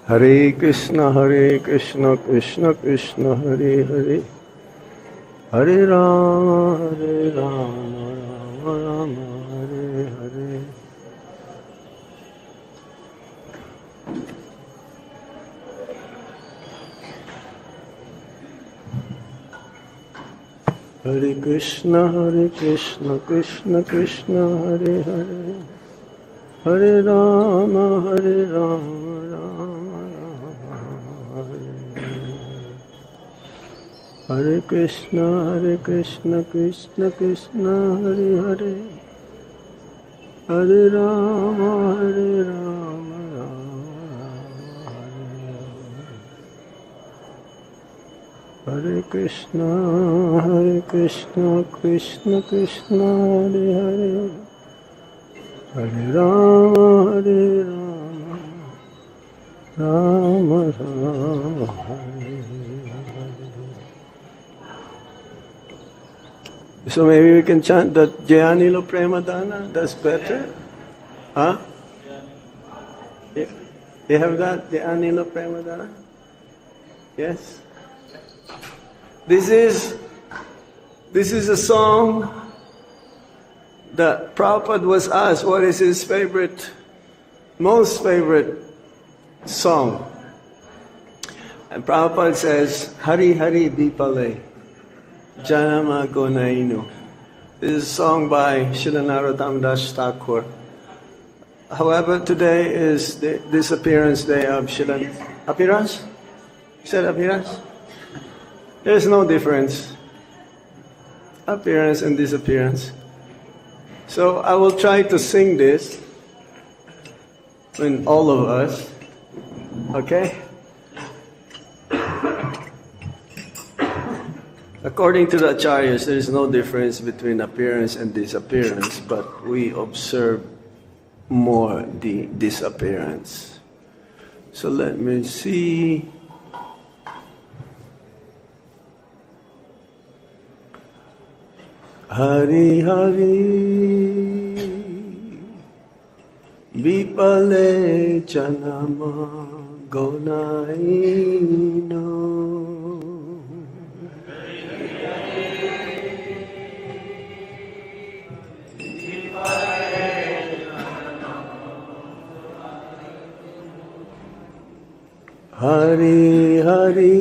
Hare Krishna, Krishna Krishna, Hare Hare, Hare Rama, Rama Rama, Hare Hare. Hare Krishna, Krishna Krishna, Hare Hare, Hare Rama, Rama Hare. Hare Krishna, Krishna Krishna, Hare Hare, Hare Rama, Rama Hare Krishna, Krishna Krishna, Hare Hare, Hare Rama, Rama Rama, Hare. So maybe we can chant that Jaya Premadana, that's better? Huh? You have that, Jaya Premadana? Yes? This is a song that Prabhupada was asked what is his most favorite song. And Prabhupada says, Hari Hari Dipale, Janama Gonainu. This is a song by Srila Narottam Das Thakur. However, today is the disappearance day of Srila... Appearance? You said appearance? There's no difference. Appearance and disappearance. So I will try to sing this in all of us. Okay? According to the ācāryas, there is no difference between appearance and disappearance, but we observe more the disappearance. So let me see. Hari Hari Vipale Janama Gonaino Hari Hari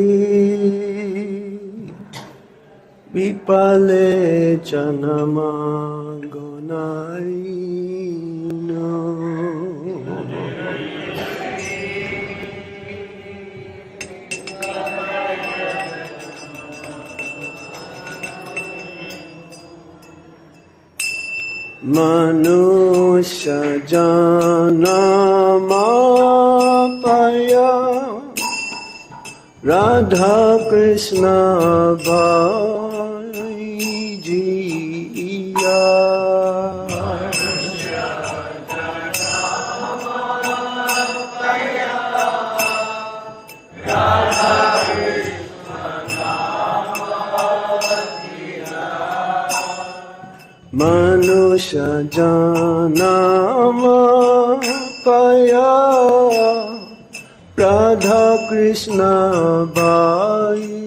Vipale Janama Gonaino Manusya Janama Paya Radha Kṛṣṇa Manusya Janama Paya Radha Kṛṣṇa Bhaijiya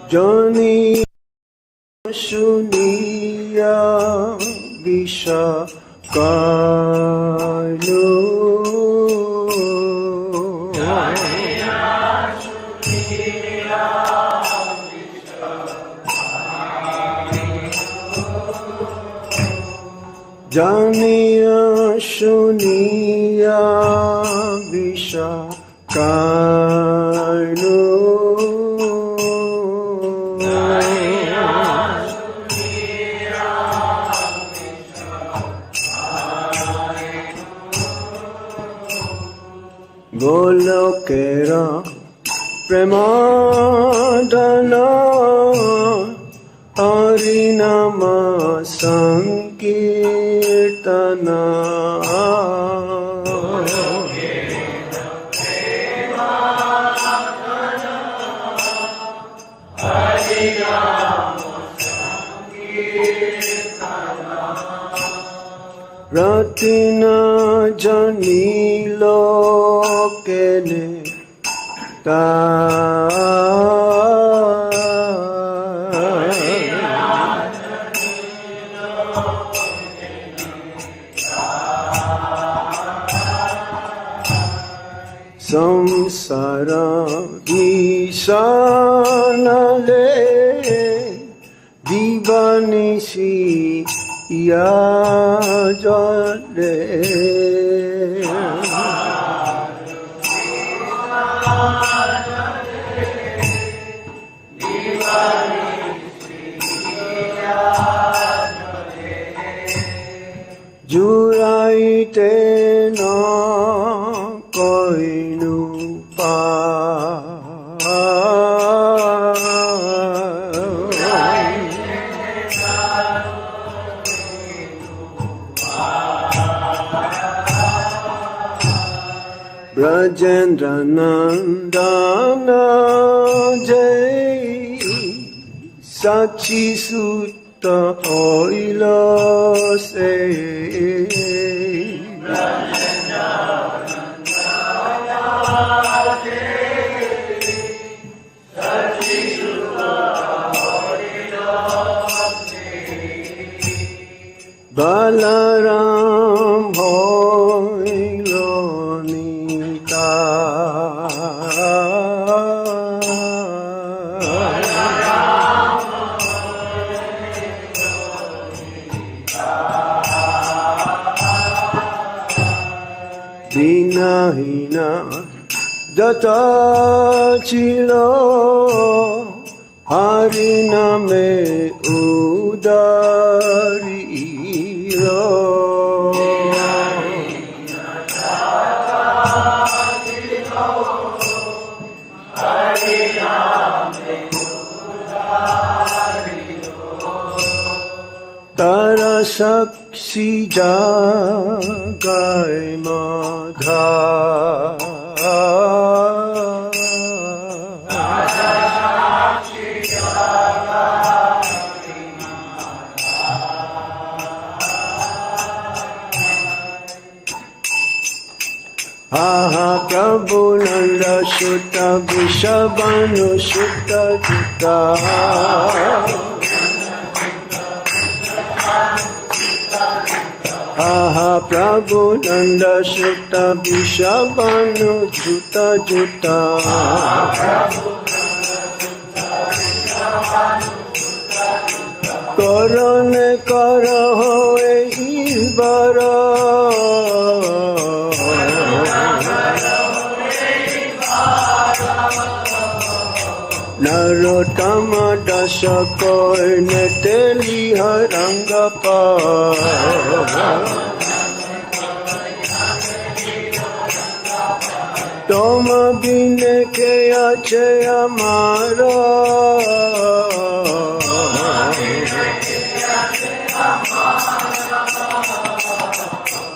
Jani Shuniya Vishakalu Janiya Shuniya Vishakalu Golokera Premadana Harinama Sankirtana Ratina janilo kene ta samsara nisanale divanisi yajale juraite na koinu pa Brajendra Nandana Jai Sachi Sutta Oila Se Balaram Hoilo Nita Dina Hina Data Chilo Hariname Udari Tara Sakshi Jagai Madha Aha Prabhu Nanda Sutta Vishabhanu Sutta Jutta Aha Prabhu Nanda Sutta Vishabhanu Jutta Jutta Korone Karaho Eibara Narottama Dasa Koine Teli Harangapa Toma Bine Keya Cheya Mara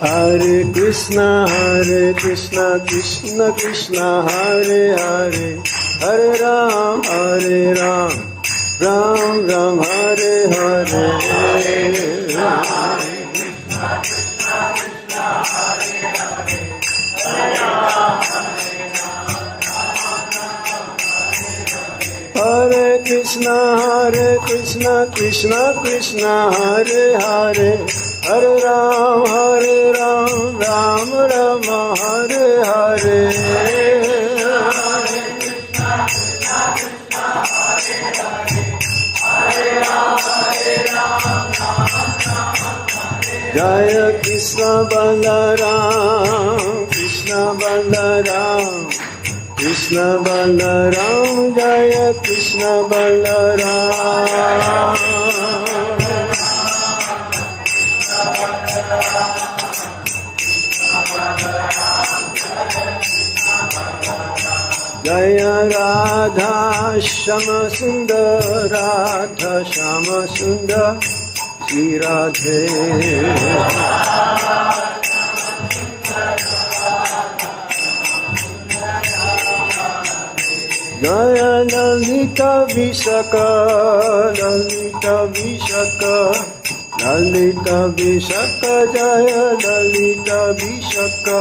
Hare Krishna, Krishna Krishna, Hare Hare, Hare Ram, Ram Ram, Hare Hare. Hare Krishna, Krishna Krishna, Hare Hare, Hare Ram, Ram Ram, Hare Hare. Jaya Krishna Balaram, Krishna Balaram, Jaya Krishna Balaram. Jaya Radha Shama Sundar, Radha Shama Sundar, Shri Radhe. Jaya Lalita Vishaka, Lalita Vishaka Jaya Lalita Vishaka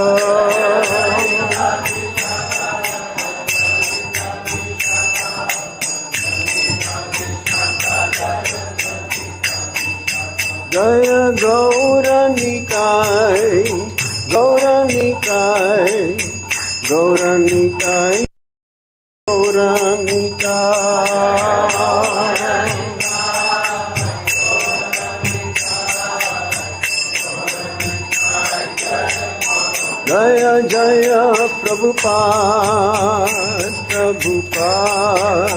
Jaya Gauranikai Gauranikai Gauranikai Gauranikai Jaya Jaya Prabhupada Prabhupada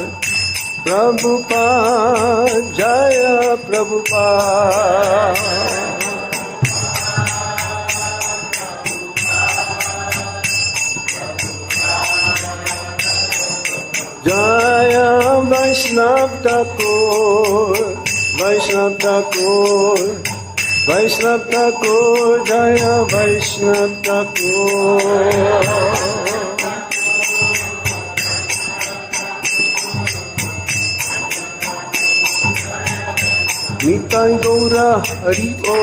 Prabhupada Jaya Prabhupada Jaya Vaishnav Thakur Vaishnav Thakur Vaishnav Thakur Jaya Vaishnav Thakur Nitai Gaura Hari Bo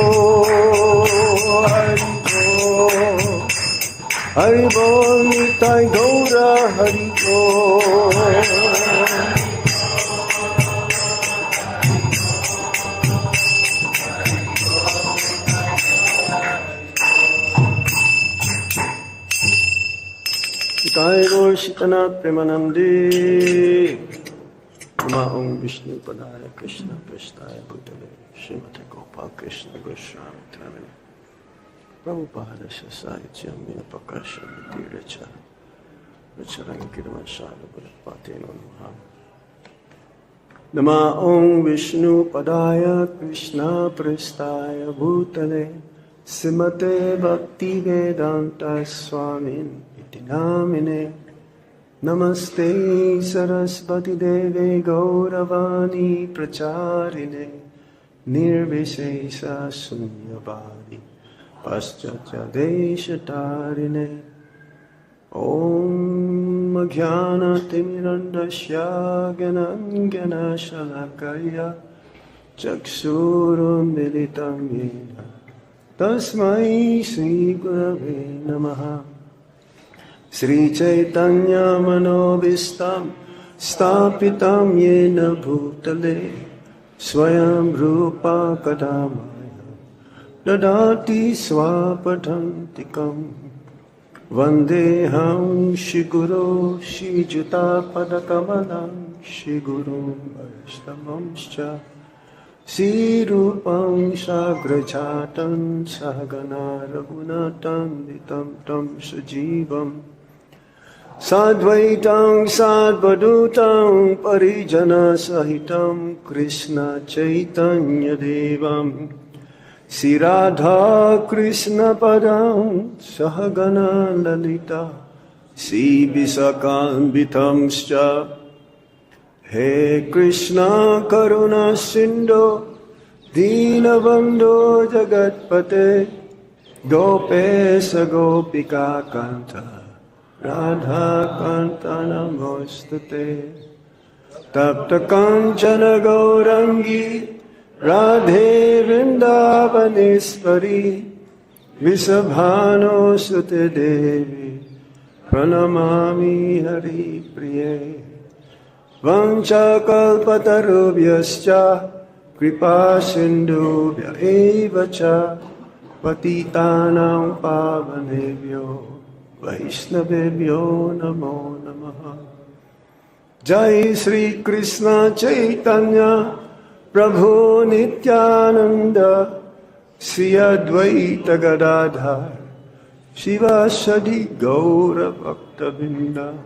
Hari Bo Hari Bo Nitai Gaura Hari Bo Nitai Gaur Shitanath Premanandi Nama Om Vishnu Padaya Krishna Prasthaya Bhutale Srimate Gopal Krishna Gosvāmī Tramini Prabhupada Sasayityam Mina Pakasha Vidiracha Vicharankirma Shala Bhutpate Namaha Nama Om Vishnu Padaya Krishna Prasthaya Bhutale Srimate Bhakti Vedanta Swami Iti Namine Namaste Sarasvati Deve Gauravani Pracharine Nirvishesha Sunyavadi Paschatya Deshatarine Om Jnana Timirandasya Ganangana Shalakaya Chaksurum Militam Yena Tasmai Sri Gurave Namaha Sri Chaitanya Manobhistam Stapitam Yena Bhutale Swayam Rupa Kadamaya Dadati Swapadantikam Vandeham Shiguru Shijuta Padakamalam Shiguru Vaishnavamscha Sirupam Sagrajatam Sahagana Raghunatam Vitam Tam Sajivam Sadvaitam Sadvadutam Parijana Sahitam Krishna Chaitanya Devam Sri Radha Krishna Padam Sahagana Lalita Sri Visakambitamscha He Krishna Karuna Sindhu Dinabandhu Jagatpate Gopesa Gopika Kanta Radha Kanta Namostate Tapta Kanchana Gaurangi Radhe Vrindavaneshwari Visabhano Sute Devi Pranamami Hari Priye Vancha kalpatarubhyascha kripa sindhubhya eva cha patitanam pavanebhyo vaishnavebhyo namo namaha. Jai Sri Krishna Chaitanya Prabhu Nityananda Sri Advaita Gadadhar Shivasadi Gaura Bhaktavinda.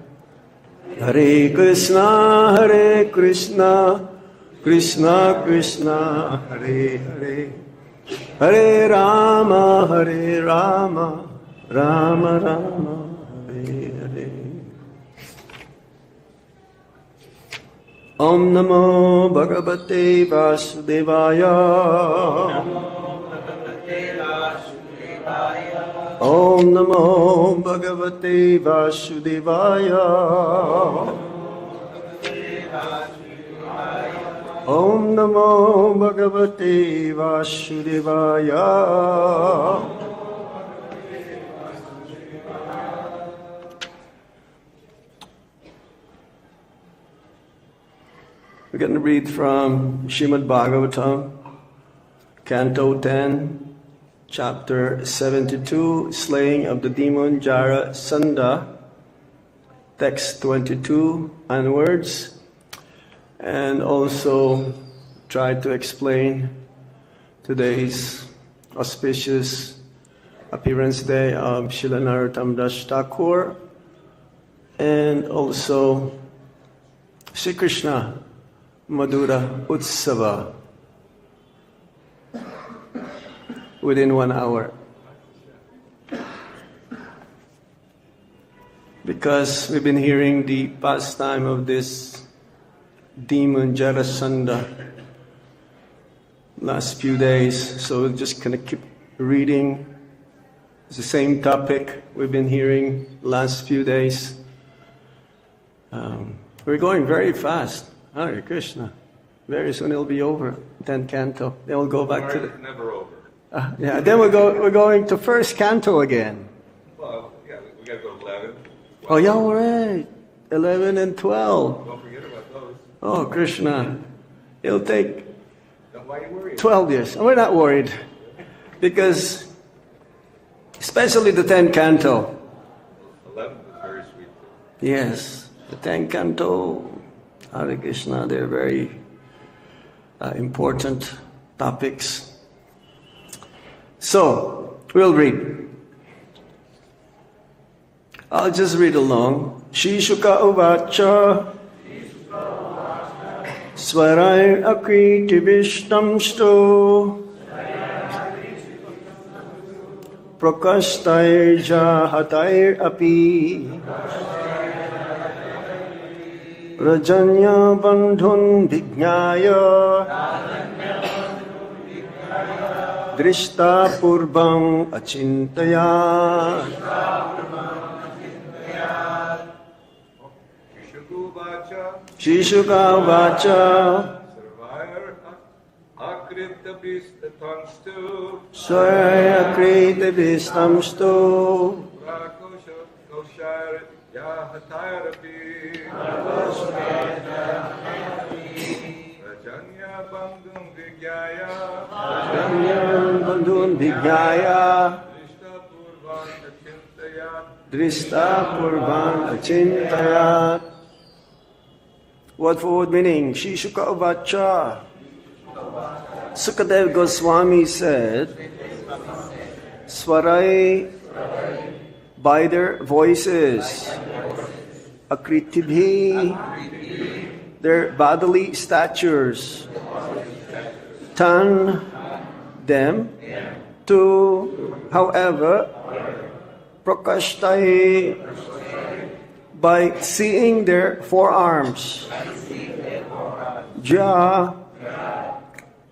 Hare Krishna, Krishna Krishna, Hare Hare, Hare Rama, Rama Rama, Hare Hare. Om Namo Bhagavate Vasudevaya. Om Namo Bhagavate Vasudevaya. Om Namo Bhagavate Vasudevaya. We're going to read from Srimad Bhagavatam, Canto 10, Chapter 72, Slaying of the Demon Jarāsandha, Text 22 onwards, and also try to explain today's auspicious appearance day of Srila Narottam Das Thakur, and also Sri Krishna Madhura Utsava within 1 hour. Because we've been hearing the pastime of this demon Jarāsandha last few days, so we're just going to keep reading. It's the same topic we've been hearing last few days. We're going very fast. Hare Krishna. Very soon it'll be over. 10th canto. Then we'll go back to the... Never over. Yeah. Then we're going to first canto again. Well, yeah, we got to go to 11. 12. Oh, yeah, all right. 11 and 12. Don't forget about those. Oh, Krishna. It'll take Why are you worried? 12 years. We're not worried. Because, especially the 10th canto. 11 is very sweet. Yes. The 10th canto, Hare Krishna, they're very important topics. So, we'll read. I'll just read along. śrī-śuka uvāca svarair ākṛtibhis tāṁs prakoṣṭhair jyā-hatair api rājanya-bandhūn vijñāya dṛṣṭa-pūrvān acintayat śrī-śuka uvāca Svarair ākṛtibhis tāṁs svarair ākṛtibhis tāṁs prakoṣṭhair jyā-hatair rājanya-bandhūn vijñāya rājanya-bandhūn vijñāya dṛṣṭa-pūrvān acintayat. dṛṣṭa-pūrvān acintayat. Word for word meaning, śrī-śuka uvāca. Śukadeva Gosvāmī said, svarair, by their voices, ākṛtibhis, their bodily statures, tan, them, to, however, prakoṣṭhair, by seeing their forearms, jyā,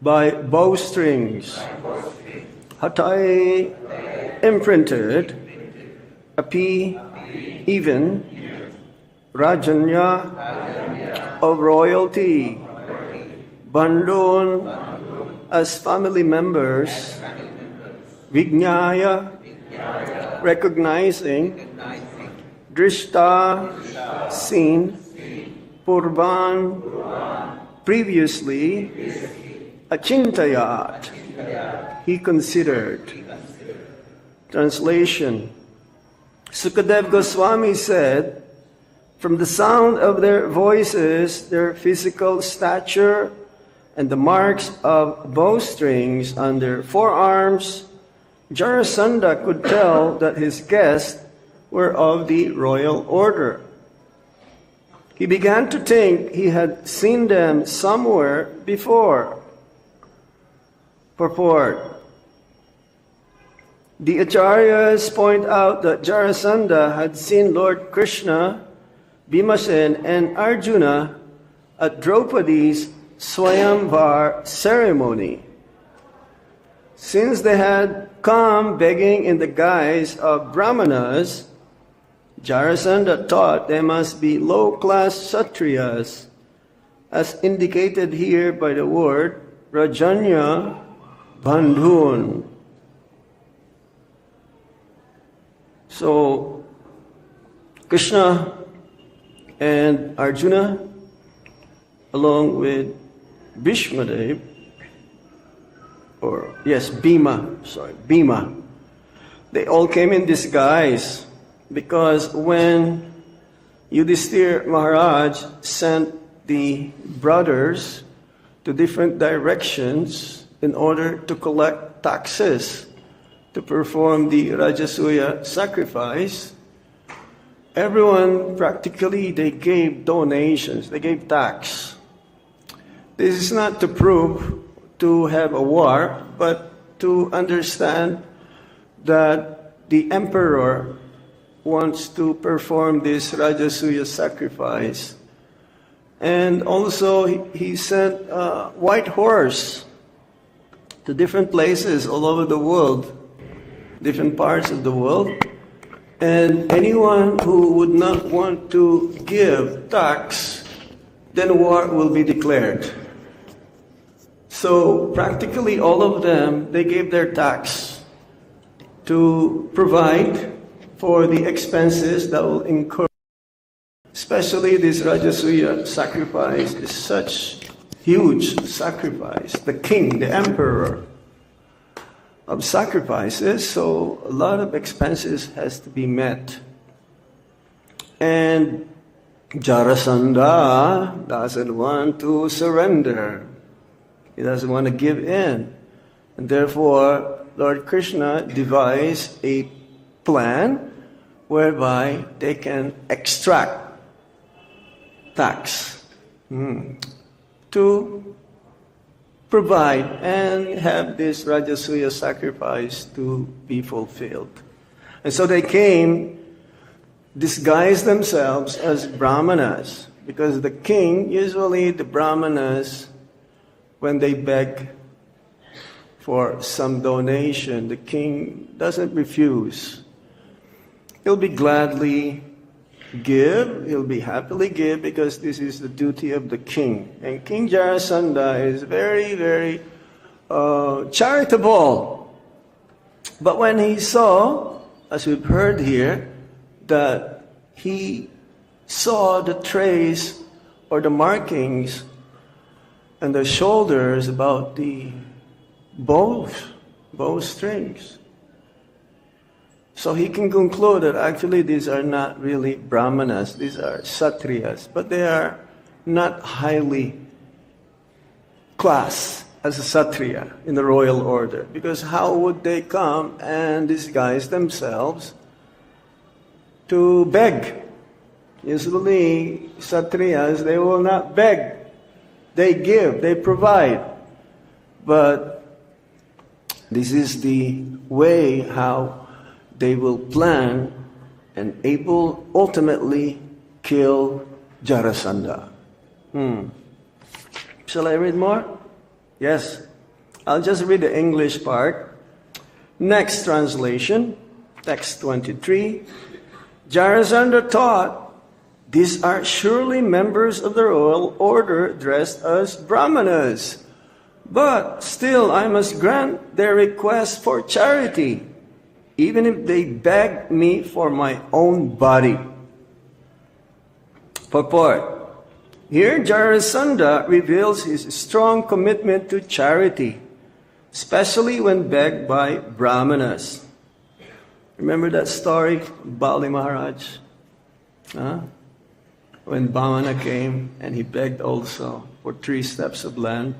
by bowstrings, ācāryas, imprinted, api, even, rājanya, of royalty, bandhūn, as family members, vijñāya, recognizing, dṛṣṭa, seen, pūrvān, previously, acintayat, he considered. Translation. Śukadeva Gosvāmī said, from the sound of their voices, their physical stature, and the marks of bowstrings on their forearms, Jarāsandha could tell that his guests were of the royal order. He began to think he had seen them somewhere before. Purport. The ācāryas point out that Jarāsandha had seen Lord Kṛṣṇa, Bhīmasena and Arjuna at Draupadi's svayaṁvara ceremony. Since they had come begging in the guise of brāhmaṇas, Jarāsandha thought they must be low-class kshatriyas, as indicated here by the word rājanya-bandhūn. So, Kṛṣṇa and Arjuna, along with Bhīma, they all came in disguise, because when Yudhishthira Maharaj sent the brothers to different directions in order to collect taxes to perform the Rajasuya sacrifice, everyone practically, they gave donations, they gave tax. This is not to prove to have a war, but to understand that the emperor wants to perform this Rajasuya sacrifice. And also he sent a white horse to different places all over the world, different parts of the world. And anyone who would not want to give tax, then war will be declared. So practically all of them, they gave their tax to provide for the expenses that will incur. Especially this Rajasuya sacrifice is such huge sacrifice. The king, the emperor of sacrifices, so a lot of expenses has to be met. And Jarāsandha doesn't want to surrender. He doesn't want to give in. And therefore, Lord Kṛṣṇa devised a plan whereby they can extract tax to provide and have this Rajasuya sacrifice to be fulfilled. And so they came, disguised themselves as brāhmaṇas, because the king, usually the brāhmaṇas, when they beg for some donation, the king doesn't refuse. He'll be gladly give, he'll be happily give, because this is the duty of the king. And King Jarāsandha is very, very charitable. But when he saw, as we've heard here, that he saw the trace or the markings and the shoulders about the bowstrings, so he can conclude that actually these are not really brāhmanas, these are kshatriyas, but they are not highly classed as a kshatriya in the royal order, because how would they come and disguise themselves to beg? Usually kshatriyas, they will not beg, they give, they provide. But this is the way how they will plan and able ultimately kill Jarāsandha. Shall I read more? Yes. I'll just read the English part. Next translation, text 23. Jarāsandha thought, these are surely members of the royal order dressed as brāhmanas. But still I must grant their request for charity, even if they beg me for my own body. Purport. Here Jarāsandha reveals his strong commitment to charity, especially when begged by brāhmanas. Remember that story, Bali Maharaj? When Brahmana came and he begged also for 3 steps of land.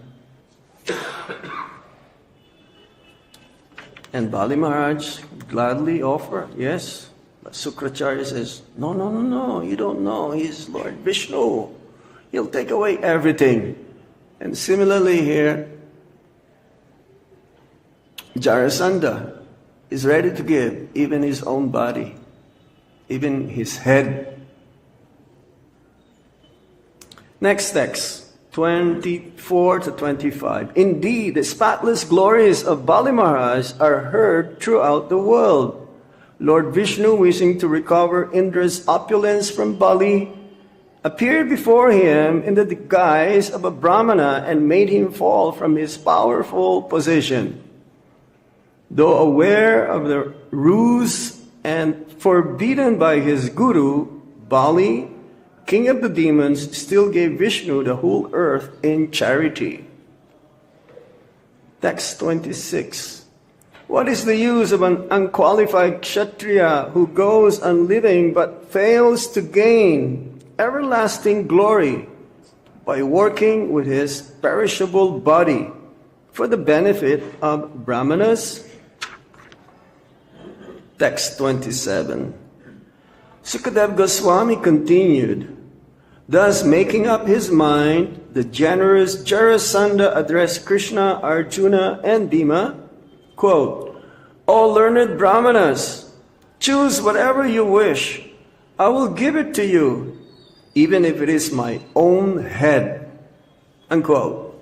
And Bali Maharaj gladly offered, yes. But Sukracharya says, no, you don't know, he's Lord Vishnu. He'll take away everything. And similarly here, Jarāsandha is ready to give even his own body, even his head. Next text, 24 to 25. Indeed, the spotless glories of Bali Maharaj are heard throughout the world. Lord Vishnu, wishing to recover Indra's opulence from Bali, appeared before him in the guise of a brāhmana and made him fall from his powerful position. Though aware of the ruse and forbidden by his guru, Bali, king of the demons, still gave Vishnu the whole earth in charity. Text 26. What is the use of an unqualified kshatriya who goes on living but fails to gain everlasting glory by working with his perishable body for the benefit of brāhmaṇas? Text 27. Śukadeva Gosvāmī continued, thus making up his mind, the generous Jarāsandha addressed Kṛṣṇa, Arjuna, and Bhīma, quote, O learned brāhmanas, choose whatever you wish. I will give it to you, even if it is my own head. Unquote.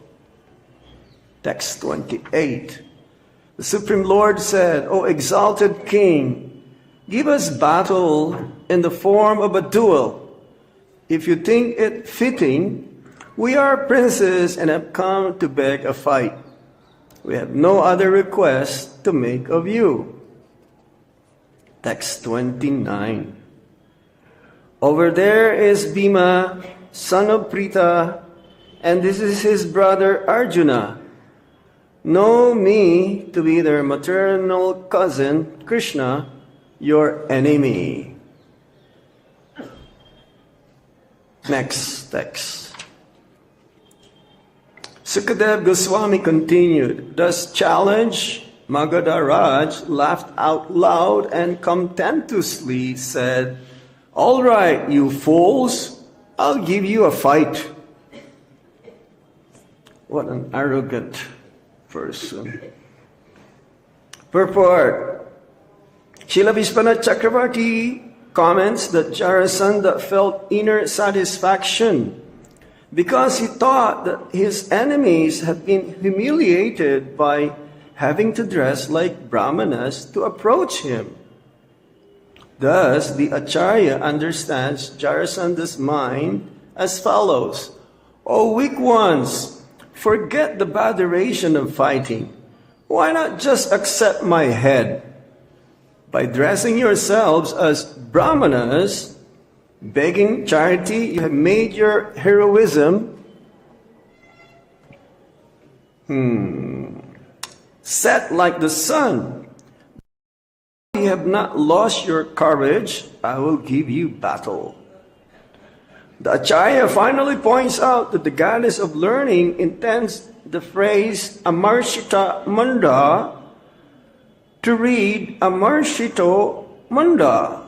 Text 28. The Supreme Lord said, O exalted King, give us battle in the form of a duel. If you think it fitting, we are princes and have come to beg a fight. We have no other request to make of you. Text 29. Over there is Bhīma, son of Pritha, and this is his brother Arjuna. Know me to be their maternal cousin, Kṛṣṇa, your enemy. Next text. Śukadeva Gosvāmī continued, thus challenged, Magadha Raj laughed out loud and contemptuously said, all right, you fools, I'll give you a fight. What an arrogant person. Purport. Srila Vishwanath Chakravarti comments that Jarāsandha felt inner satisfaction because he thought that his enemies had been humiliated by having to dress like brāhmanas to approach him. Thus, the ācārya understands Jarāsandha's mind as follows. O weak ones, forget the botheration of fighting. Why not just accept my head? By dressing yourselves as brāhmanas, begging charity, you have made your heroism set like the sun. If you have not lost your courage, I will give you battle. The ācārya finally points out that the goddess of learning intends the phrase amarshita manda to read amarshito manda.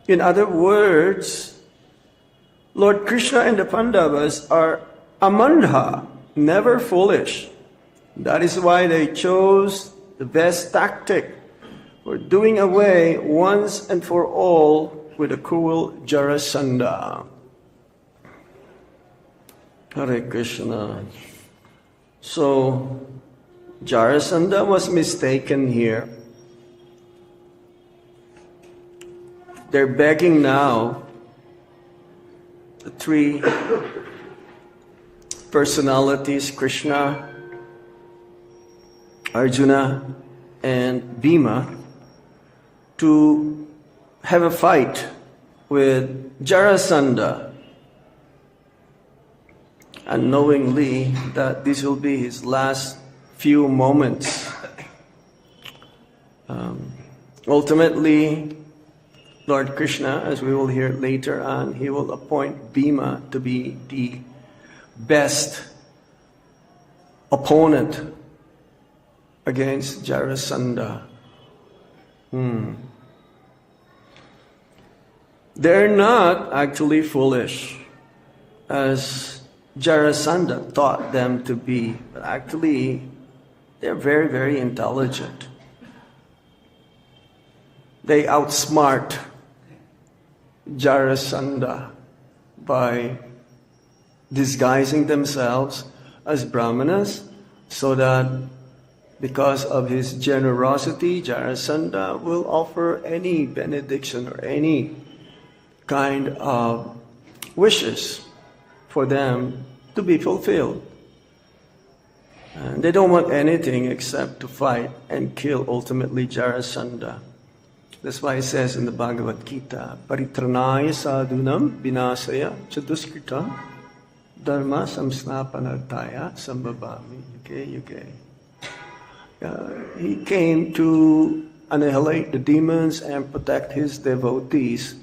In other words, Lord Kṛṣṇa and the Pandavas are amandha, never foolish. That is why they chose the best tactic for doing away once and for all with the cruel Jarāsandha. Hare Krishna. So, Jarāsandha was mistaken here. They're begging now, the three personalities, Kṛṣṇa, Arjuna, and Bhīma, to have a fight with Jarāsandha, unknowingly that this will be his last few moments. Ultimately, Lord Kṛṣṇa, as we will hear later on, he will appoint Bhīma to be the best opponent against Jarāsandha. They're not actually foolish, as Jarāsandha taught them to be, but actually they're very, very intelligent. They outsmart Jarāsandha by disguising themselves as brāhmanas, so that because of his generosity, Jarāsandha will offer any benediction or any kind of wishes for them to be fulfilled. And they don't want anything except to fight and kill ultimately Jarāsandha. That's why it says in the Bhagavad Gita, Paritranaya sadhunam vinasaya chaduskritam dharma samsnapanarthaya sambhavami yuge. He came to annihilate the demons and protect his devotees.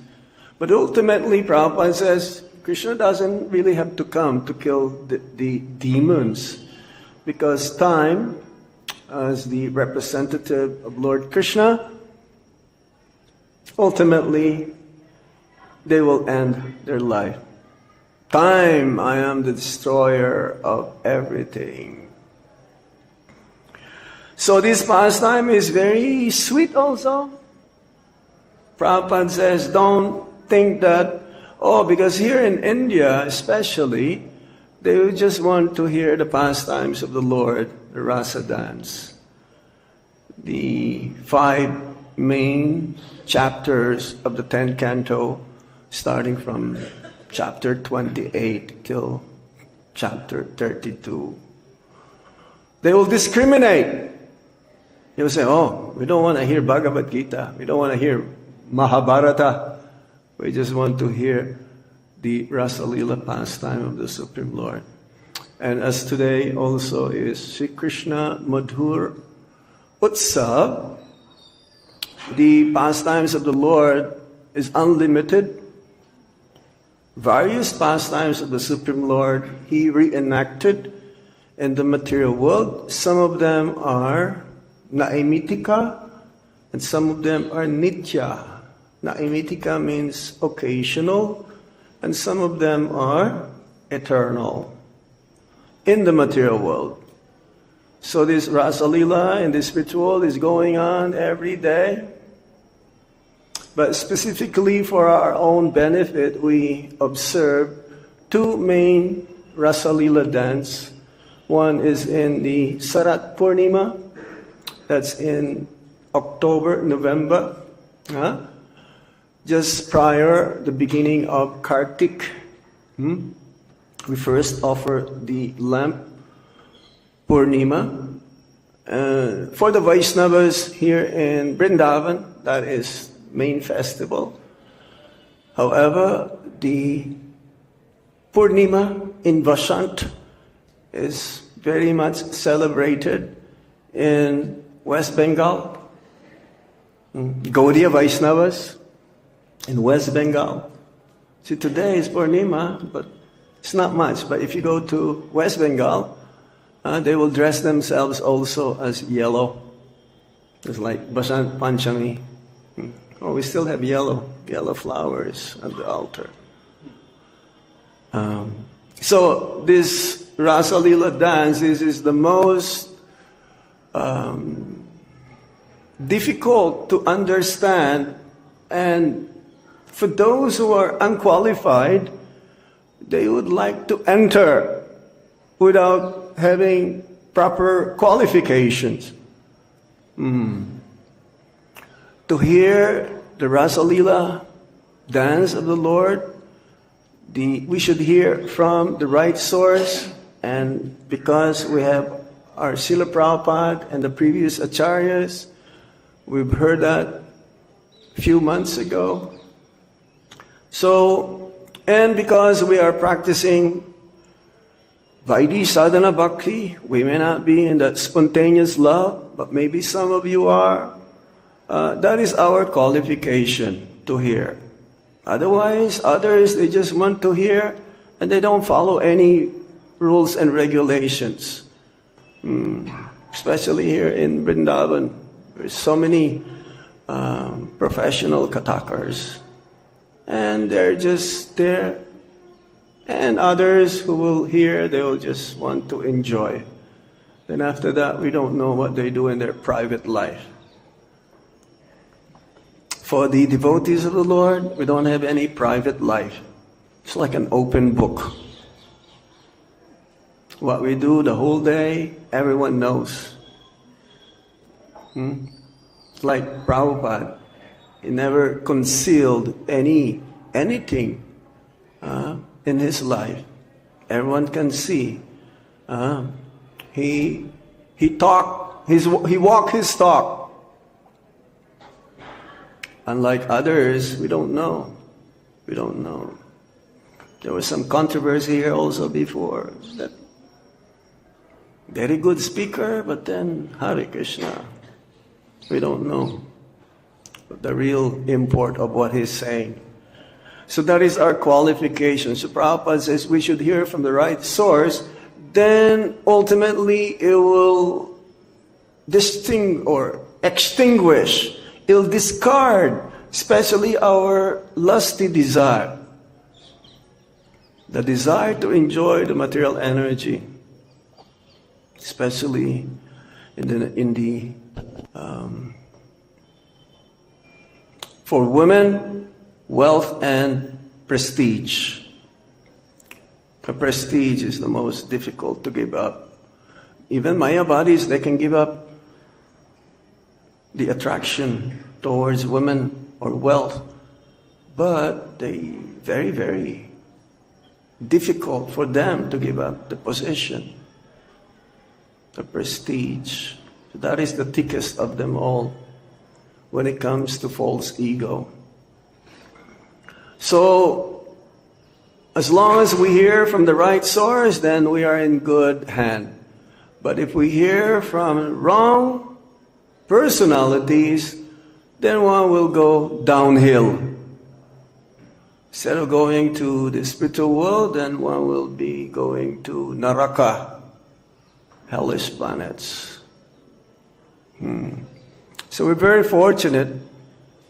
But ultimately, Prabhupada says, Krishna doesn't really have to come to kill the demons, because time, as the representative of Lord Kṛṣṇa, ultimately they will end their life. Time, I am the destroyer of everything. So this pastime is very sweet also. Prabhupada says, don't think that, because here in India especially, they would just want to hear the pastimes of the Lord, the rasa dance. The 5 main chapters of the 10th canto, starting from chapter 28 till chapter 32. They will discriminate. They will say, we don't want to hear Bhagavad Gita. We don't want to hear Mahabharata. We just want to hear the Rasa Lila pastime of the Supreme Lord. And as today also is Sri Krishna Madhur Utsav, the pastimes of the Lord is unlimited. Various pastimes of the Supreme Lord He reenacted in the material world. Some of them are naimitika and some of them are nitya. Naimitika means occasional, and some of them are eternal in the material world. So this Rasa Lila in this ritual is going on every day. But specifically for our own benefit, we observe 2 main Rasa Lila dance. One is in the Sarat Purnima, that's in October, November, just prior the beginning of Kartik. We first offer the lamp Purnima. For the Vaishnavas here in Vrindavan, that is main festival. However, the Purnima in Vasant is very much celebrated in West Bengal. Gaudiya Vaishnavas in West Bengal. See, today is Purnima, but it's not much. But if you go to West Bengal, they will dress themselves also as yellow. It's like Basant Panchami. We still have yellow flowers at the altar. So this Rasa Lila dance is the most difficult to understand, and for those who are unqualified, they would like to enter without having proper qualifications. To hear the Rasa Lila dance of the Lord, we should hear from the right source, and because we have our Srila Prabhupada and the previous ācāryas, we've heard that a few months ago. So, and because we are practicing Vaidhi Sadhana Bhakti, we may not be in that spontaneous love, but maybe some of you are. That is our qualification to hear. Otherwise, others, they just want to hear and they don't follow any rules and regulations. Especially here in Vrindavan, there's so many professional kathakars. And they're just there. And others who will hear, they will just want to enjoy. Then after that, we don't know what they do in their private life. For the devotees of the Lord, we don't have any private life. It's like an open book. What we do the whole day, everyone knows. It's like Prabhupada. He never concealed anything in his life. Everyone can see. He walked his talk. Unlike others, we don't know. We don't know. There was some controversy here also before. That very good speaker, but then Hare Krishna. We don't know the real import of what he's saying. So that is our qualification. So Prabhupada says we should hear from the right source, then ultimately it will extinguish, it will discard, especially our lusty desire. The desire to enjoy the material energy, especially for women, wealth and prestige. The prestige is the most difficult to give up. Even Maya bodies, they can give up the attraction towards women or wealth, but they very, very difficult for them to give up the position, the prestige. So that is the thickest of them all when it comes to false ego. So, as long as we hear from the right source, then we are in good hand. But if we hear from wrong personalities, then one will go downhill. Instead of going to the spiritual world, then one will be going to Naraka, hellish planets. So we're very fortunate.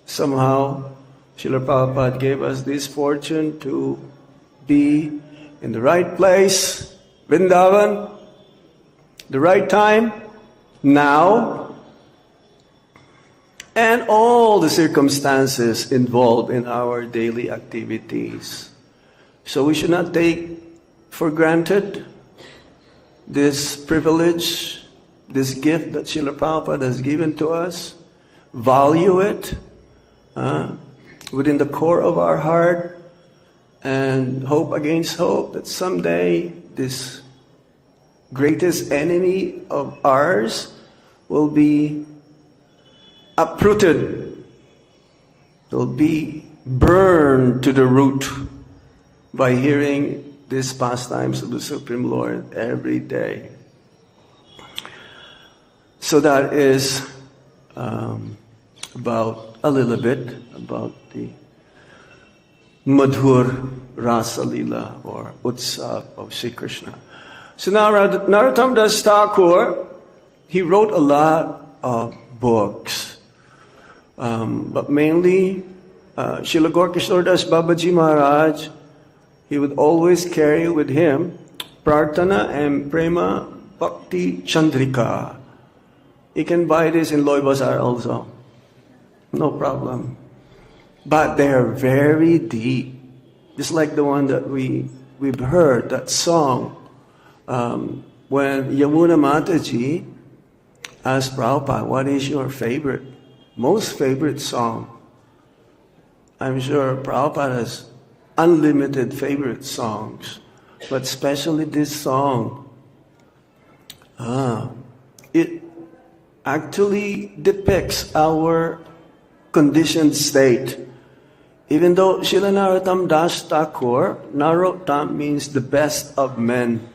Somehow, Srila Prabhupada gave us this fortune to be in the right place, Vrindavan, the right time, now, and all the circumstances involved in our daily activities. So we should not take for granted this privilege, this gift that Srila Prabhupada has given to us. Value it within the core of our heart and hope against hope that someday this greatest enemy of ours will be uprooted, will be burned to the root by hearing these pastimes of the Supreme Lord every day. So that is about a little bit about the Madhur Rasa Lila or Utsav of Sri Krishna. So now Narottam Das Thakur, he wrote a lot of books, but mainly Srila Gaura Das Babaji Maharaj, he would always carry with him Prarthana and Prema Bhakti Chandrika. You can buy this in Loy Bazaar also. No problem. But they are very deep. Just like the one that we've heard, that song. When Yamuna Mataji asked Prabhupada, what is your most favorite song? I'm sure Prabhupada has unlimited favorite songs, but especially this song. It actually depicts our conditioned state. Even though Srila Narottam Das Thakur, Narottam means the best of men.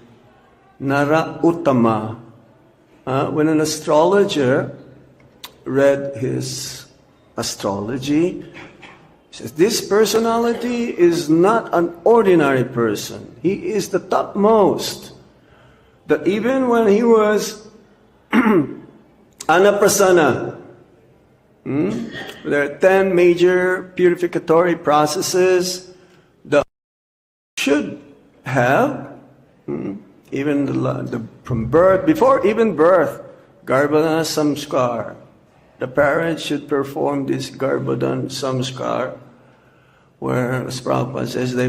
Nara Uttama. When an astrologer read his astrology, he says, this personality is not an ordinary person. He is the topmost. That even when he was Anaprasana, there are 10 major purificatory processes that should have, even from birth, before even birth, Garbhadana Samskar. The parents should perform this Garbhadana Samskar, where, as Prabhupada says, they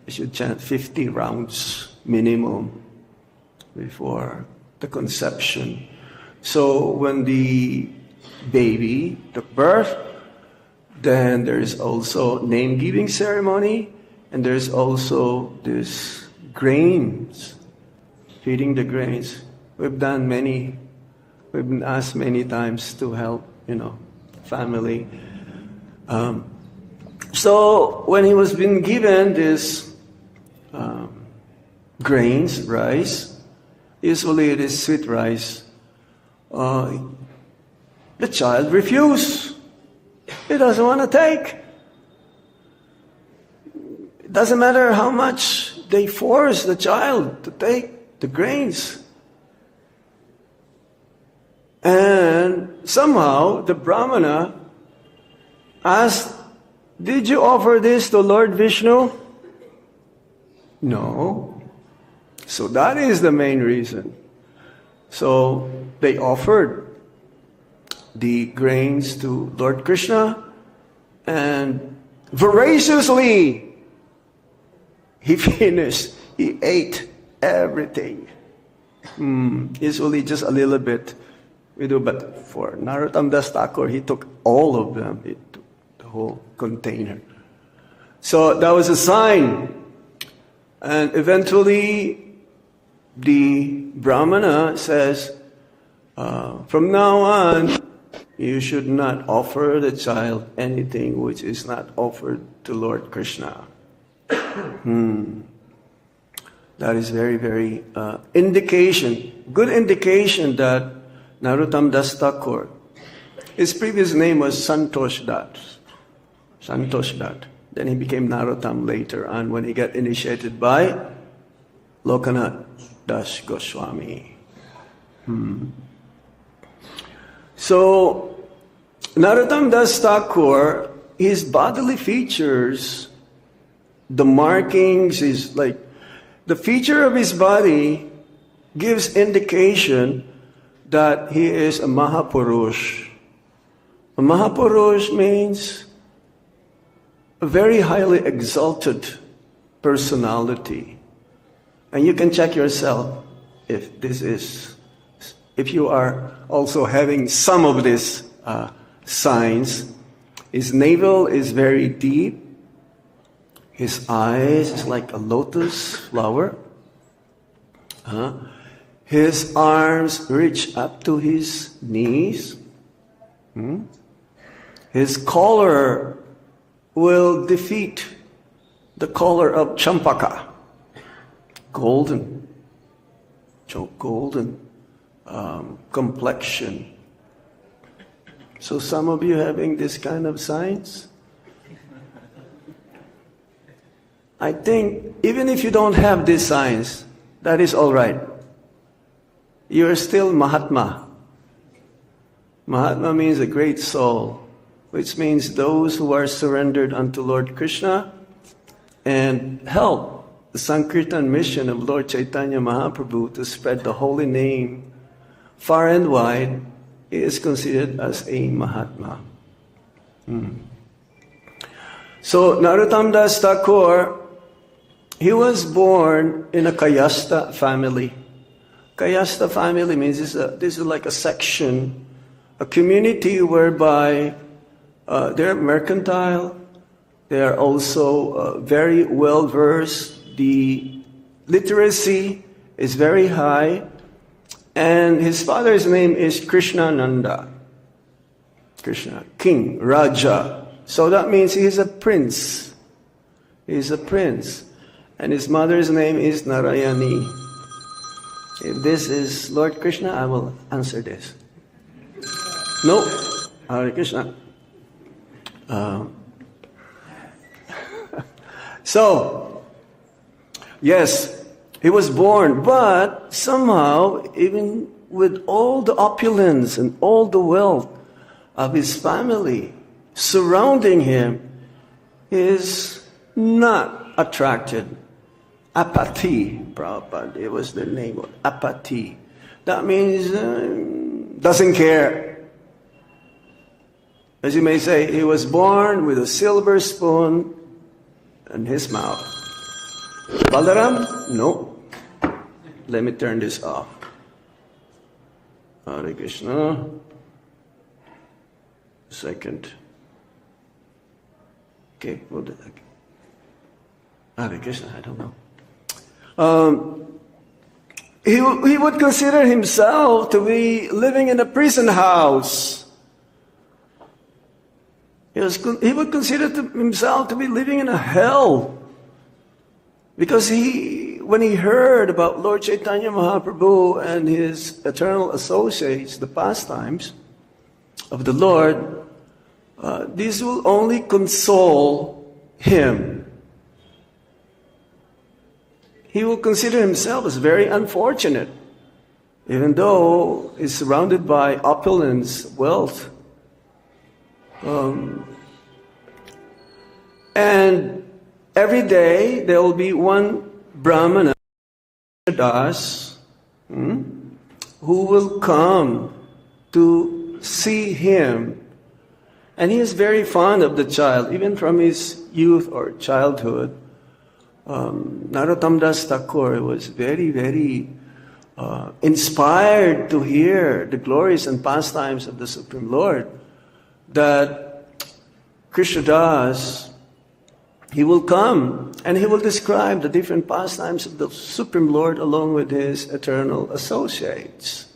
should chant 50 rounds minimum before the conception. So when the baby took birth, then there is also name-giving ceremony, And there's also this grains, feeding the grains. We've been asked many times to help, family. So when he was being given this grains, rice, usually it is sweet rice, the child refused. He doesn't want to take. It doesn't matter how much they force the child to take the grains. And somehow the brāhmana asked, "Did you offer this to Lord Vishnu?" No. So that is the main reason. So they offered the grains to Lord Kṛṣṇa, and voraciously he finished. He ate everything. Usually just a little bit we do, but for Narottam Das Thakur, he took all of them. He took the whole container. So that was a sign. And eventually the Brahmana says, from now on, you should not offer the child anything which is not offered to Lord Kṛṣṇa. That is very, very good indication that Narottam Das Thakur, his previous name was Santosh Dat. Then he became Narottam later on when he got initiated by Lokanath Das Gosvāmī. So, Narottam Das Thakur, his bodily features, the markings, is like, the feature of his body gives indication that he is a Mahapurush. A Mahapurush means a very highly exalted personality. And you can check yourself if you are also having some of these signs. His navel is very deep. His eyes is like a lotus flower. His arms reach up to his knees. His collar will defeat the color of champaka, golden complexion. So some of you having this kind of signs? I think even if you don't have these signs, that is all right. You are still Mahatma. Mahatma means a great soul, which means those who are surrendered unto Lord Kṛṣṇa and help the Sankirtan mission of Lord Chaitanya Mahaprabhu to spread the holy name far and wide. He is considered as a Mahatma. So Narottam Das Thakur, he was born in a Kayastha family. Kayastha family means this is like a section, a community whereby they're mercantile, they are also very well versed, the literacy is very high, and his father's name is Krishnananda. Krishna, king, Raja. So that means he is a prince. He is a prince. And his mother's name is Narayani. If this is Lord Kṛṣṇa, I will answer this. No, Hare Krishna. So, yes, he was born, but somehow, even with all the opulence and all the wealth of his family surrounding him, he is not attracted. Apathy, Prabhupada, it was the name of apathy. That means doesn't care. As you may say, he was born with a silver spoon in his mouth. Balaram? No. Let me turn this off. Hare Krishna. Second. Okay, we'll do that. Hare Krishna, I don't know. He would consider himself to be living in a prison house. He would consider himself to be living in a hell. Because when he heard about Lord Chaitanya Mahaprabhu and his eternal associates, the pastimes of the Lord, this will only console him. He will consider himself as very unfortunate, even though he's surrounded by opulence, wealth. And every day there will be one brāhmaṇa, who will come to see him. And he is very fond of the child, even from his youth or childhood. Narottam Das Thakur was very, very inspired to hear the glories and pastimes of the Supreme Lord, that Krishna Das, he will come and he will describe the different pastimes of the Supreme Lord along with his eternal associates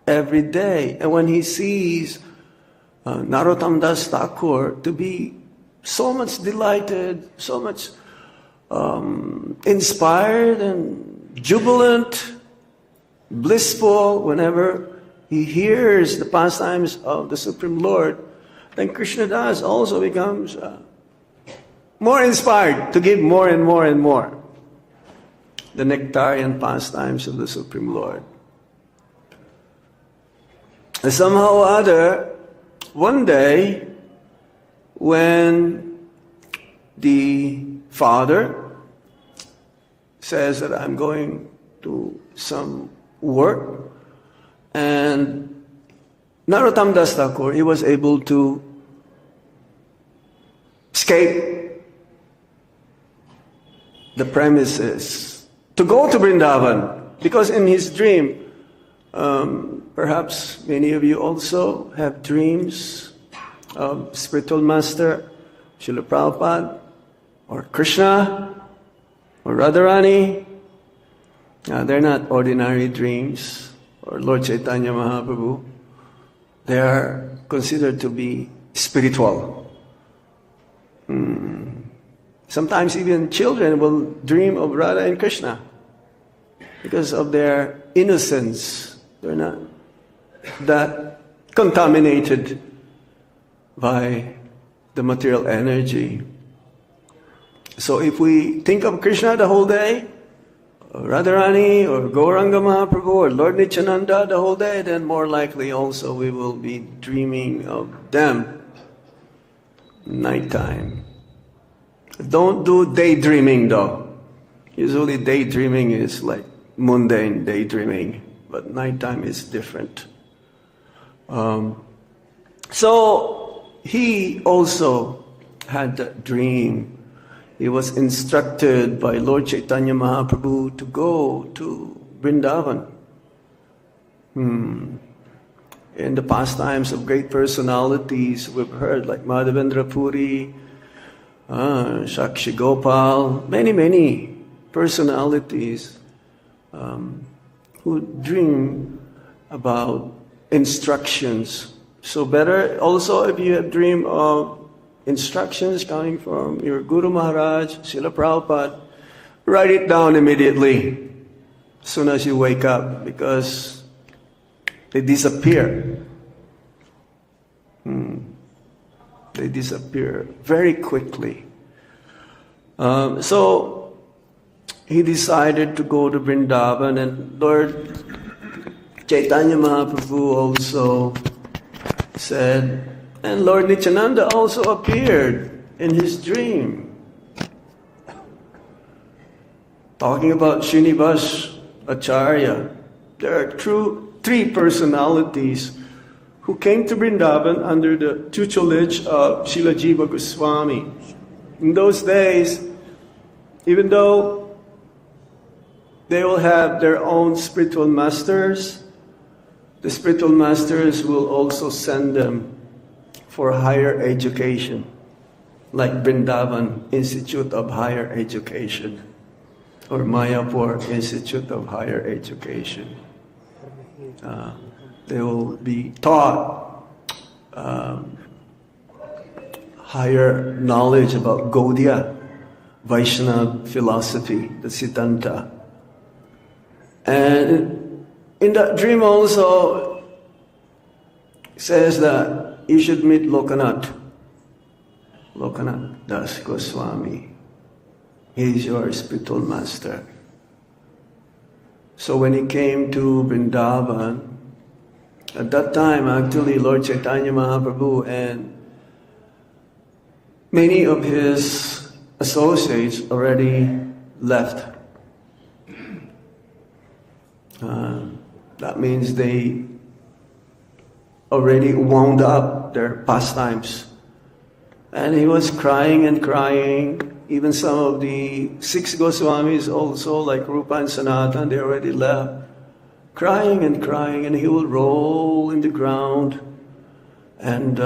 every day. And when he sees Narottam Das Thakur to be so much delighted, so much inspired and jubilant, blissful whenever he hears the pastimes of the Supreme Lord, then Krishna Das also becomes more inspired to give more and more and more the nectarian pastimes of the Supreme Lord. And somehow or other, one day, when the father says that I'm going to some work, and Narottam Das Thakur, he was able to escape the premises to go to Vrindavan, because in his dream, perhaps many of you also have dreams of spiritual master Srila Prabhupada, or Krishna, or Radharani. They're not ordinary dreams, or Lord Chaitanya Mahaprabhu. They are considered to be spiritual. Sometimes even children will dream of Radha and Krishna because of their innocence. They're not that contaminated by the material energy. So if we think of Krishna the whole day, or Radharani, or Gauranga Mahaprabhu, or Lord Nityananda the whole day, then more likely also we will be dreaming of them nighttime. Don't do daydreaming though. Usually daydreaming is like mundane daydreaming, but nighttime is different. So he also had that dream. He was instructed by Lord Chaitanya Mahaprabhu to go to Vrindavan. In the pastimes of great personalities we've heard, like Madhavendra Puri, Shakshi Gopal, many personalities who dream about instructions. So better also if you have dream of instructions coming from your Guru Maharaj, Srila Prabhupada, write it down immediately as soon as you wake up, because they disappear. They disappear very quickly. So he decided to go to Vrindavan, and Lord Chaitanya Mahaprabhu also said, and Lord Nityananda also appeared in his dream, talking about Srinivas Acharya. There are three personalities who came to Vrindavan under the tutelage of Śukadeva Gosvāmī. In those days, even though they will have their own spiritual masters, the spiritual masters will also send them for higher education. like Vrindavan Institute of Higher Education or Mayapur Institute of Higher Education. They will be taught higher knowledge about Gaudiya, Vaishnava philosophy, the Siddhanta. And in that dream also says that you should meet Lokanath Das Gosvāmī. He is your spiritual master. So when he came to Vrindavan, at that time actually Lord Chaitanya Mahaprabhu and many of his associates already left. That means they already wound up their pastimes. And he was crying and crying. Even some of the 6 Goswamis also, like Rupa and Sanatan, they already left. Crying and crying, and he will roll in the ground. And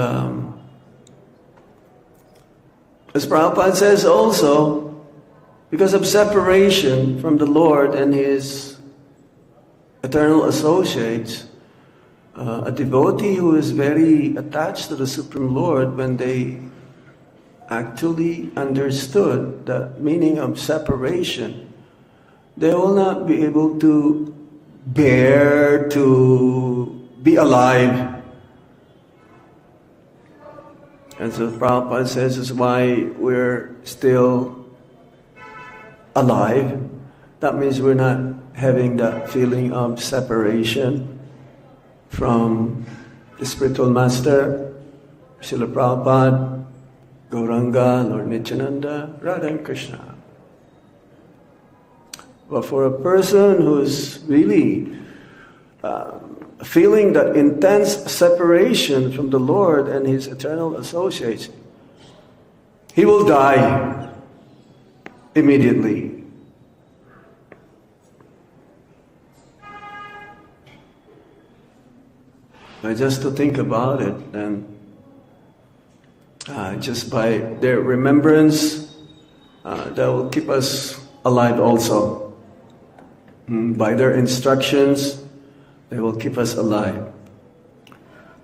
as Prabhupada says also, because of separation from the Lord and his eternal associates, a devotee who is very attached to the Supreme Lord, when they actually understood the meaning of separation, they will not be able to bear to be alive. And so Prabhupada says this is why we're still alive. That means we're not having that feeling of separation from the spiritual master, Srila Prabhupada, Gauranga, Lord Nityananda, Radha and Krishna. But for a person who's really feeling that intense separation from the Lord and his eternal associates, he will die immediately. But just to think about it, and just by their remembrance, that will keep us alive also. By their instructions, they will keep us alive.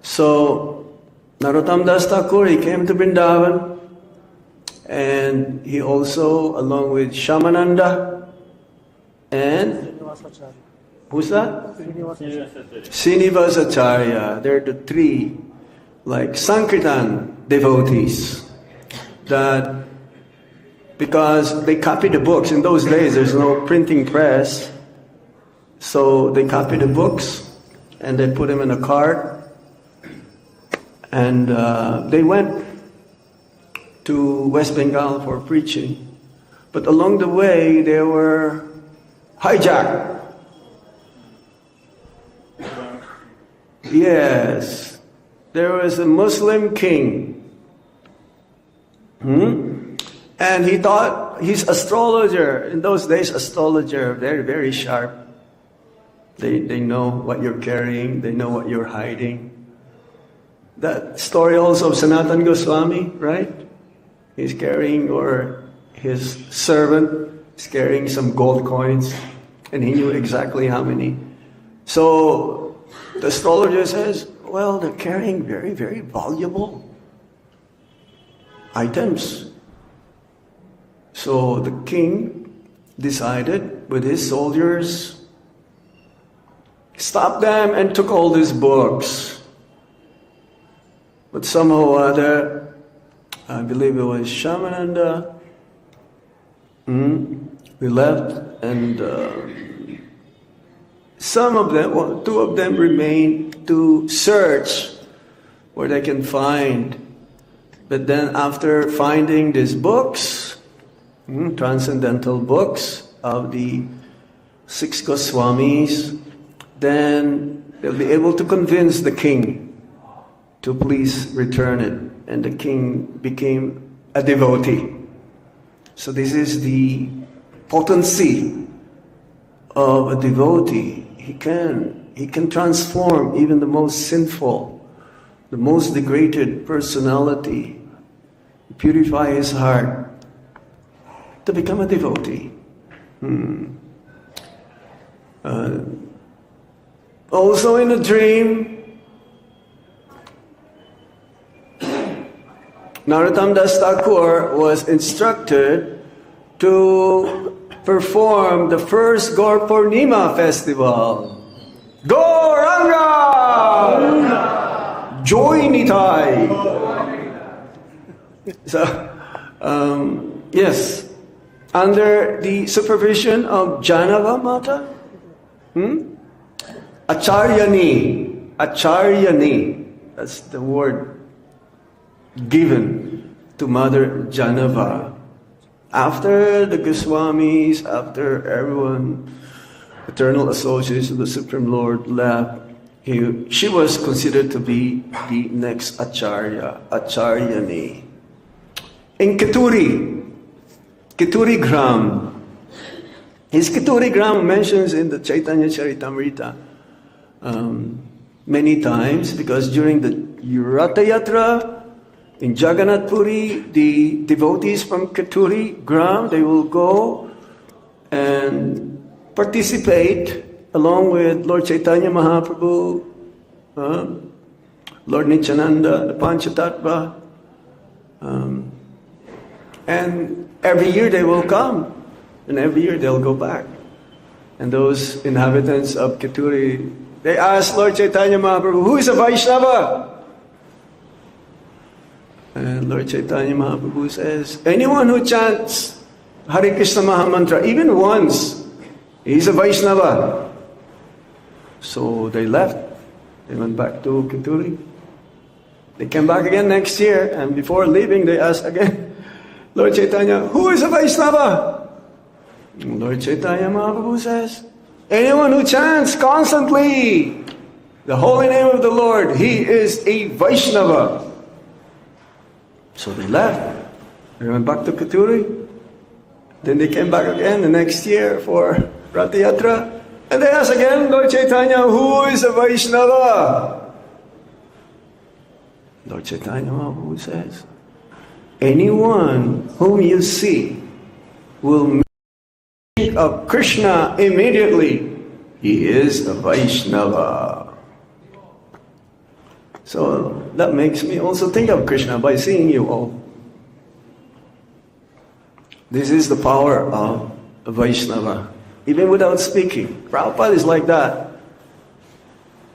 So, Narottam Das Thakur, he came to Vrindavan, and he also, along with Shyamananda, and who's that? Srinivasacharya. They're the 3, like Sankirtan devotees, that because they copy the books. In those days, there's no printing press, so they copy the books and they put them in a cart, and they went to West Bengal for preaching. But along the way, they were hijacked. Yes, there was a Muslim king, and he thought he's astrologer. In those days, astrologer, very, very sharp. They know what you're carrying, they know what you're hiding. That story also of Sanatana Goswami, right? He's carrying, or his servant is carrying some gold coins, and he knew exactly how many. So the astrologer says, well, they're carrying very, very valuable items. So the king decided with his soldiers, stopped them and took all these books. But somehow or other, I believe it was Shyamananda, we left, and some of them, 2 of them remained to search where they can find. But then after finding these books, transcendental books of the 6 Goswamis, then they'll be able to convince the king to please return it. And the king became a devotee. So this is the potency of a devotee. He can transform even the most sinful, the most degraded personality purify his heart to become a devotee. Also in a dream, Narottam Das Thakur was instructed to perform the first Gaur Purnima festival. Gauranga! Joy Nitai! So, yes, under the supervision of Janava Mata, Acharyani, that's the word given to Mother Janava. After the Goswamis, after everyone, eternal associates of the Supreme Lord left, she was considered to be the next Acharya, Acharyani. In Keturi Gram. His Keturi Gram mentions in the Chaitanya Charitamrita many times, because during the Ratha Yatra in Jagannath Puri, the devotees from Keturi Gram, they will go and participate along with Lord Chaitanya Mahaprabhu, Lord Nityananda, the Panchatattva, and every year they will come, and every year they'll go back. And those inhabitants of Keturi, they ask Lord Chaitanya Mahaprabhu, who is a Vaishnava? And Lord Chaitanya Mahaprabhu says, anyone who chants Hare Krishna Mahamantra even once, he's a Vaishnava. So they left. They went back to Keturi. They came back again next year, and before leaving they asked again, Lord Chaitanya, who is a Vaishnava? And Lord Chaitanya Mahaprabhu says, anyone who chants constantly the holy name of the Lord, he is a Vaishnava. So they left. They went back to Keturi. Then they came back again the next year for Ratha Yatra. And they asked again, Lord Chaitanya, who is a Vaishnava? Lord Chaitanya Mahaprabhu says, anyone whom you see will think of Krishna immediately, he is a Vaishnava. So that makes me also think of Krishna by seeing you all. This is the power of a Vaishnava, even without speaking. Prabhupada is like that.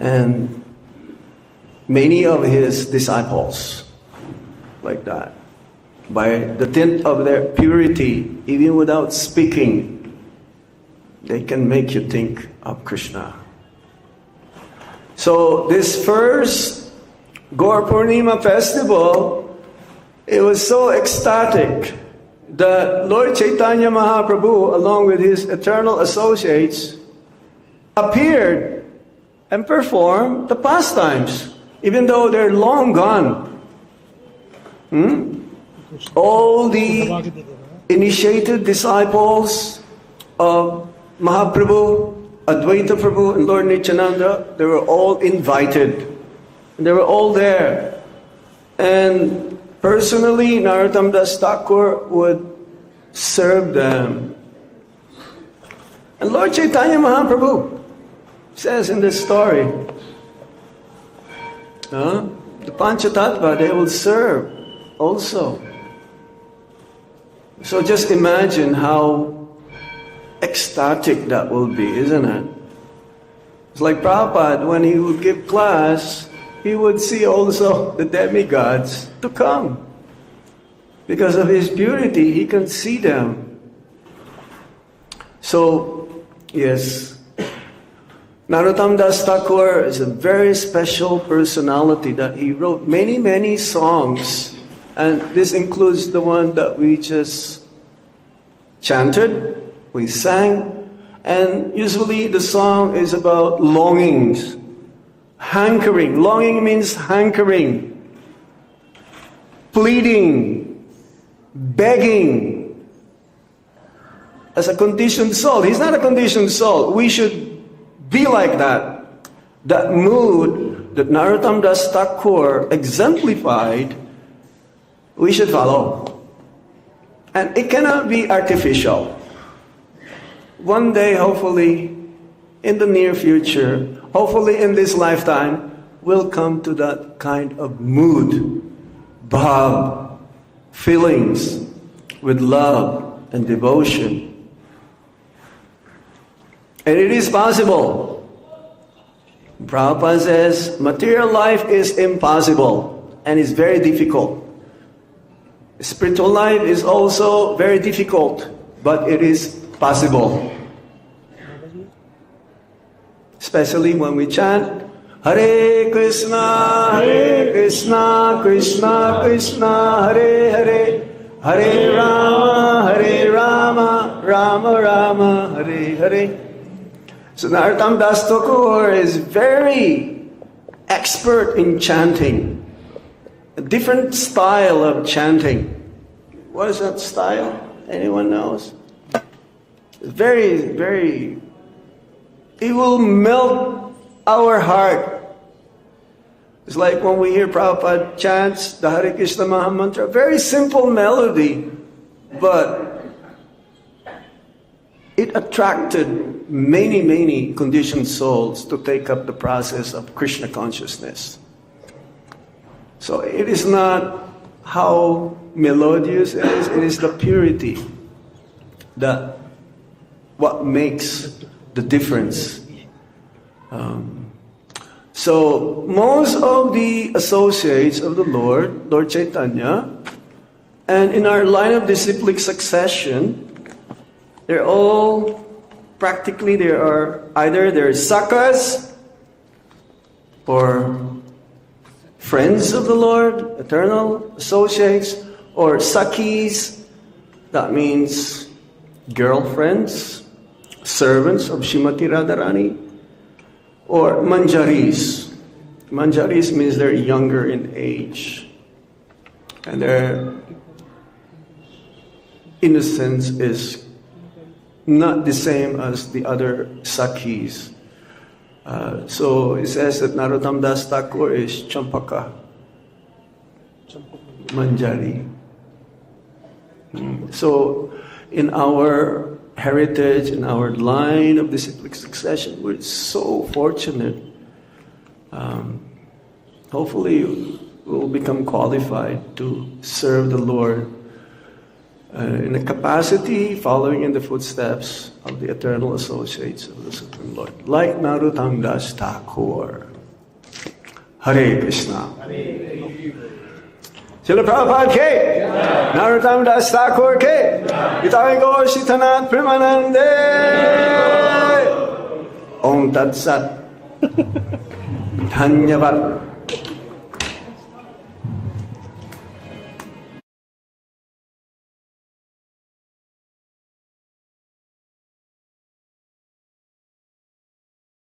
And many of his disciples, like that. By the tint of their purity, even without speaking, they can make you think of Krishna. So this first Gaur Purnima festival, it was so ecstatic that Lord Chaitanya Mahaprabhu, along with his eternal associates, appeared and performed the pastimes, even though they're long gone. All the initiated disciples of Mahaprabhu, Advaita Prabhu, and Lord Nityananda, they were all invited. They were all there. And personally, Narottam Das Thakur would serve them. And Lord Chaitanya Mahaprabhu says in this story, the Panchatattva, they will serve also. So just imagine how ecstatic that will be, isn't it? It's like Prabhupada, when he would give class, he would see also the demigods to come. Because of his purity, he can see them. So, yes, Narottam Das Thakur is a very special personality that he wrote many, many songs. And this includes the one that we just chanted, we sang. And usually the song is about longings. Hankering. Longing means hankering. Pleading. Begging. As a conditioned soul. He's not a conditioned soul. We should be like that. That mood that Narottam Das Thakur exemplified we should follow. And it cannot be artificial. One day, hopefully, in the near future, hopefully in this lifetime, we'll come to that kind of mood, bhav, feelings with love and devotion. And it is possible. Prabhupada says, material life is impossible and is very difficult. Spiritual life is also very difficult, but it is possible. Especially when we chant, Hare Krishna, Krishna Krishna, Hare Hare, Hare Rama, Rama Rama, Hare Hare. So Narottam Das Thakur is very expert in chanting. A different style of chanting. What is that style? Anyone knows? Very, very, it will melt our heart. It's like when we hear Prabhupada chants the Hare Krishna Maha Mantra, very simple melody, but it attracted many, many conditioned souls to take up the process of Krishna consciousness. So it is not how melodious it is the purity that what makes the difference. So most of the associates of the Lord Chaitanya, and in our line of disciplic succession, they're all practically they're sakas or friends of the Lord, eternal associates, or sakis, that means girlfriends, servants of Srimati Radharani, or manjaris. Manjaris means they're younger in age, and their innocence is not the same as the other sakis. So it says that Narottam Das Thakur is Champaka, Manjari. So in our heritage, in our line of disciplic succession, we're so fortunate. Hopefully we'll become qualified to serve the Lord in a capacity following in the footsteps of the eternal associates of the Supreme Lord, like Narottam Das Thakur. Hare Krishna. Srila Prabhupada ke, Narottam Das Thakur ke, Itai Gaur Shitanath Premanande. Om Tat Sat. Dhanyavad.